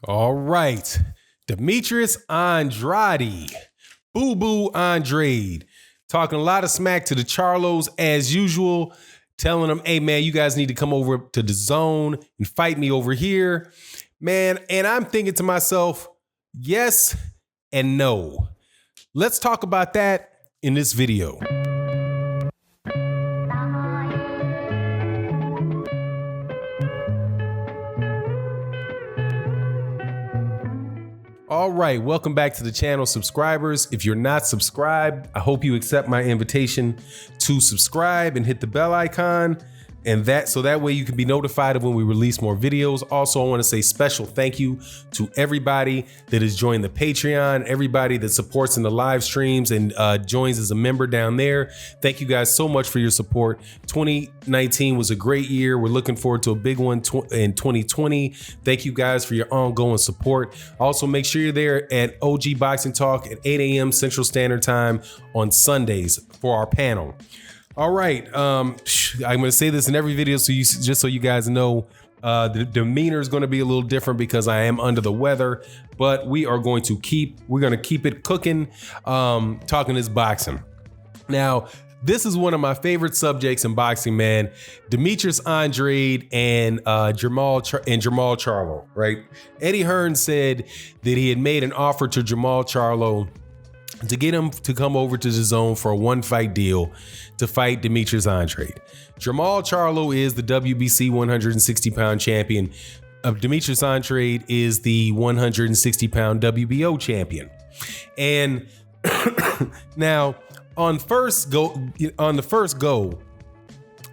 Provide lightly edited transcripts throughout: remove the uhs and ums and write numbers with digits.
All right. Demetrius Andrade. Boo Boo Andrade. Talking a lot of smack to the Charlos as usual. Telling them, hey, man, you guys need to come over to Dazn and fight me over here. Man, and I'm thinking to myself, yes and no. Let's talk about that in this video. All right, welcome back to the channel, subscribers. If you're not subscribed, I hope you accept my invitation to subscribe and hit the bell icon, and so that way you can be notified of when we release more videos. Also, I want to say special thank you to everybody that has joined the Patreon, everybody that supports in the live streams and joins as a member down there. Thank you guys so much for your support. 2019 was a great year. We're looking forward to a big one in 2020. Thank you guys for your ongoing support. Also, make sure you're there at OG Boxing Talk at 8 a.m. Central Standard Time on Sundays for our panel. All right, I'm going to say this in every video just so you guys know the demeanor is going to be a little different because I am under the weather, but we're going to keep it cooking, talking this boxing. Now, this is one of my favorite subjects in boxing, man. Demetrius Andrade and Jermall Charlo, right? Eddie Hearn said that he had made an offer to Jermall Charlo to get him to come over to Dazn for a one-fight deal to fight Demetrius Andrade. Jermall Charlo is the WBC 160-pound champion. Demetrius Andrade is the 160-pound WBO champion. And now, on the first go,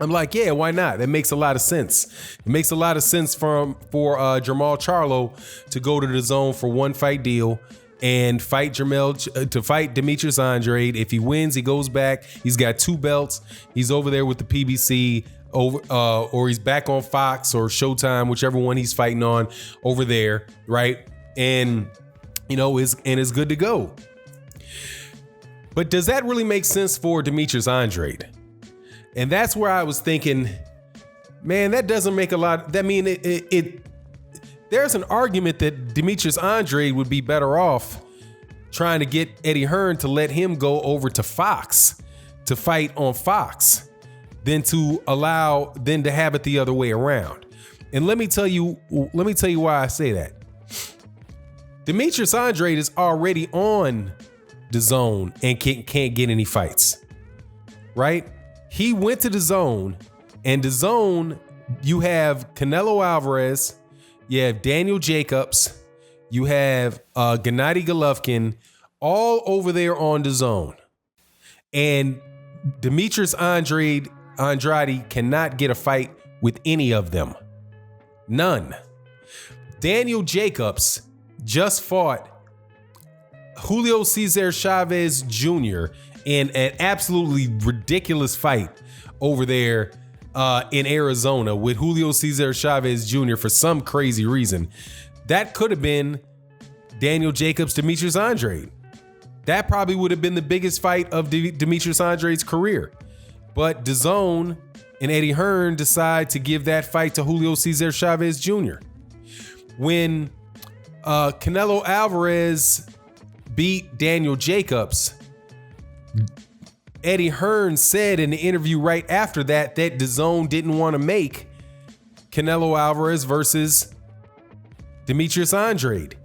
I'm like, yeah, why not? That makes a lot of sense. It makes a lot of sense for Jermall Charlo to go to Dazn for one fight deal and fight Demetrius Andrade. If he wins, he goes back. He's got 2 belts. He's over there with the PBC, or he's back on Fox or Showtime, whichever one he's fighting on over there, right? And is good to go. But does that really make sense for Demetrius Andrade? And that's where I was thinking, man, that doesn't make a lot. I mean, there's an argument that Demetrius Andrade would be better off trying to get Eddie Hearn to let him go over to Fox to fight on Fox than to have it the other way around. And let me tell you why I say that. Demetrius Andrade is already on Dazn and can't get any fights, right? He went to Dazn, and Dazn, you have Canelo Alvarez, you have Daniel Jacobs, you have Gennady Golovkin, all over there on Dazn. And Demetrius Andrade cannot get a fight with any of them. None. Daniel Jacobs just fought Julio Cesar Chavez Jr. in an absolutely ridiculous fight over there in Arizona with Julio Cesar Chavez Jr. for some crazy reason. That could have been Daniel Jacobs, Demetrius Andrade. That probably would have been the biggest fight of Demetrius Andrade's career. But Dazn and Eddie Hearn decide to give that fight to Julio Cesar Chavez Jr. When Canelo Alvarez beat Daniel Jacobs, Eddie Hearn said in the interview right after that Dazn didn't want to make Canelo Alvarez versus Demetrius Andrade,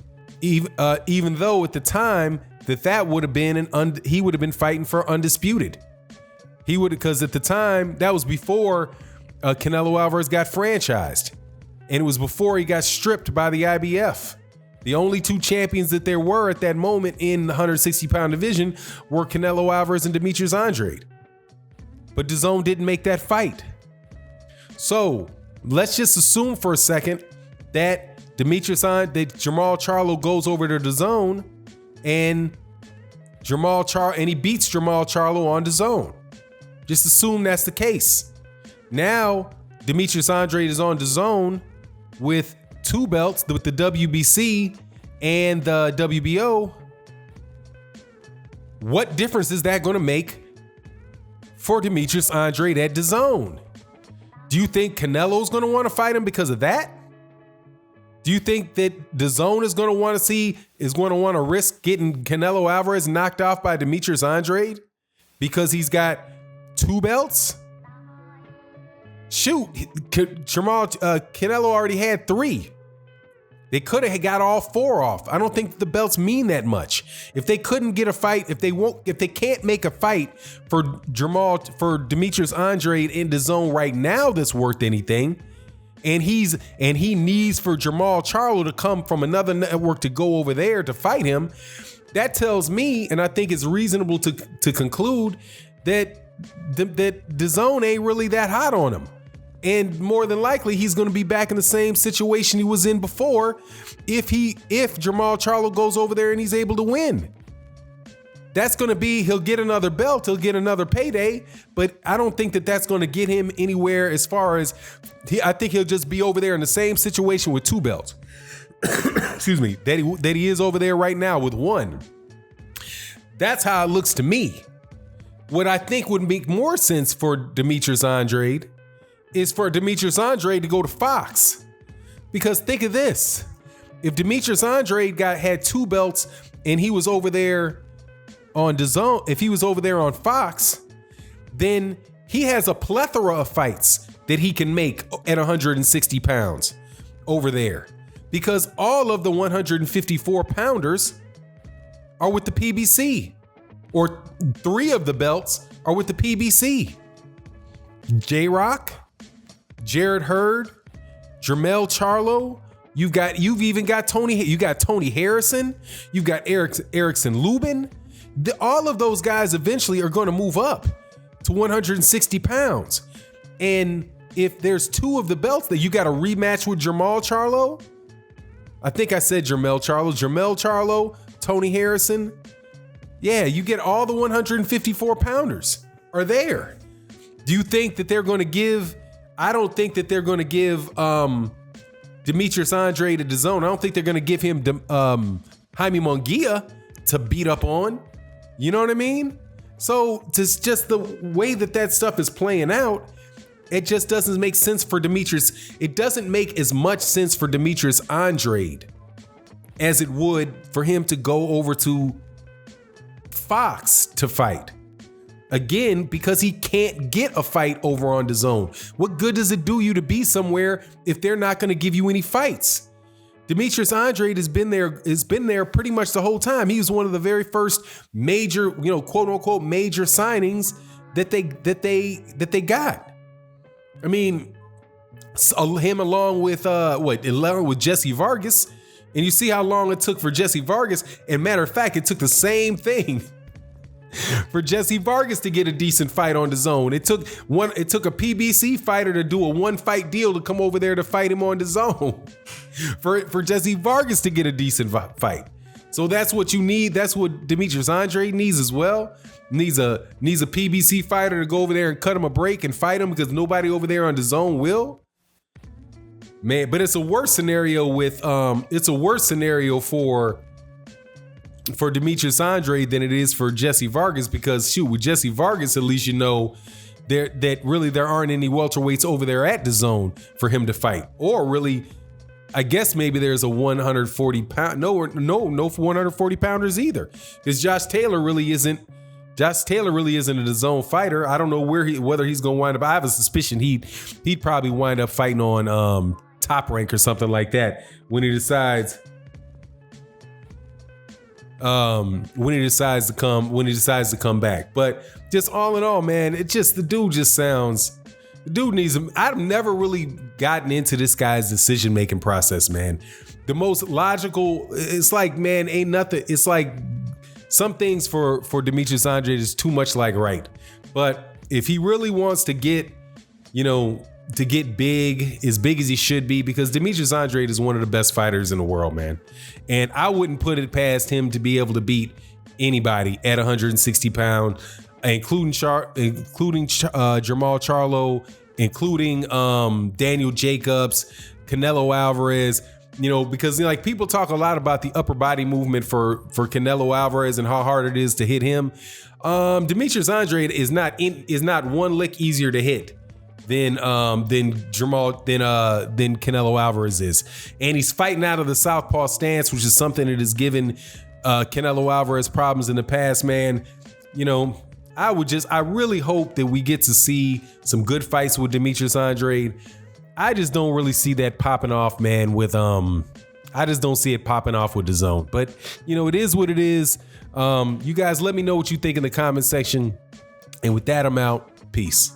even though at the time that would have been he would have been fighting for undisputed. Because at the time that was before Canelo Alvarez got franchised, and it was before he got stripped by the IBF. The only 2 champions that there were at that moment in the 160-pound division were Canelo Alvarez and Demetrius Andrade. But Dazn didn't make that fight. So let's just assume for a second that Jermall Charlo goes over to Dazn and he beats Jermall Charlo on Dazn. Just assume that's the case. Now Demetrius Andrade is on Dazn with 2 belts, with the WBC and the WBO. What difference is that going to make for Demetrius Andrade at Dazn? Do you think Canelo's going to want to fight him because of that? Do you think that Dazn is going to want to risk getting Canelo Alvarez knocked off by Demetrius Andrade because he's got 2 belts? Shoot, Canelo already had 3. They could have got all 4 off. I don't think the belts mean that much. If they couldn't get a fight, if they can't make a fight for Demetrius Andrade in Dazn right now that's worth anything, and he needs for Jermall Charlo to come from another network to go over there to fight him, that tells me, and I think it's reasonable to conclude that Dazn ain't really that hot on him. And more than likely, he's going to be back in the same situation he was in before if Jermall Charlo goes over there and he's able to win. That's going to be, he'll get another belt, he'll get another payday, but I don't think that that's going to get him anywhere as far as, I think he'll just be over there in the same situation with 2 belts. Excuse me, that he is over there right now with 1. That's how it looks to me. What I think would make more sense for Demetrius Andrade is for Demetrius Andrade to go to Fox. Because think of this, if Demetrius Andrade had 2 belts and he was over there on Dazn, if he was over there on Fox, then he has a plethora of fights that he can make at 160 pounds over there, because all of the 154 pounders are with the PBC, or 3 of the belts are with the PBC. J-Rock, Jared Hurd, Jermall Charlo, you've even got Tony Harrison, you've got Erickson Lubin. All of those guys eventually are going to move up to 160 pounds. And if there's 2 of the belts that you got a rematch with Jermall Charlo, I think I said Jermall Charlo, Tony Harrison. Yeah, you get all the 154 pounders are there. Do you think that they're going to give, I don't think that they're going to give Demetrius Andrade to Dazn. I don't think they're going to give him Jaime Munguia to beat up on. You know what I mean? So just the way that stuff is playing out, it just doesn't make sense for Demetrius. It doesn't make as much sense for Demetrius Andrade as it would for him to go over to Fox to fight. Again, because he can't get a fight over on Dazn. What good does it do you to be somewhere if they're not going to give you any fights? Demetrius Andrade has been there pretty much the whole time. He was one of the very first major, quote unquote, major signings that they got. I mean, him along with Jesse Vargas, and you see how long it took for Jesse Vargas. And matter of fact, it took the same thing for Jesse Vargas to get a decent fight on Dazn. It took a PBC fighter to do a 1-fight deal to come over there to fight him on Dazn for Jesse Vargas to get a decent fight. So that's what you need. That's what Demetrius Andrade needs as well. Needs a PBC fighter to go over there and cut him a break and fight him, because nobody over there on Dazn will. Man, but it's a worse scenario for Demetrius Andrade than it is for Jesse Vargas, because shoot, with Jesse Vargas, at least there aren't any welterweights over there at Dazn for him to fight. Or really, I guess maybe there's a 140 pound, no 140 pounders either, because Josh Taylor really isn't a Dazn fighter. I don't know whether he's gonna wind up. I have a suspicion he'd probably wind up fighting on Top Rank or something like that when he decides to come back. But just all in all, man, the dude needs him. I've never really gotten into this guy's decision-making process, man. The most logical, it's like, man, ain't nothing. It's like some things for Demetrius Andrade is too much like right. But if he really wants to get, to get as big as he should be, because Demetrius Andrade is one of the best fighters in the world, man. And I wouldn't put it past him to be able to beat anybody at 160 pounds, including Jermall Charlo, including Daniel Jacobs, Canelo Alvarez, because people talk a lot about the upper body movement for Canelo Alvarez and how hard it is to hit him. Demetrius Andrade is not one lick easier to hit than Jermall than Canelo Alvarez is. And he's fighting out of the southpaw stance, which is something that has given Canelo Alvarez problems in the past, man. You know, I really hope that we get to see some good fights with Demetrius Andrade. I just don't really see that popping off, man, with I just don't see it popping off with Dazn. But, you know, it is what it is. You guys let me know what you think in the comment section. And with that, I'm out. Peace.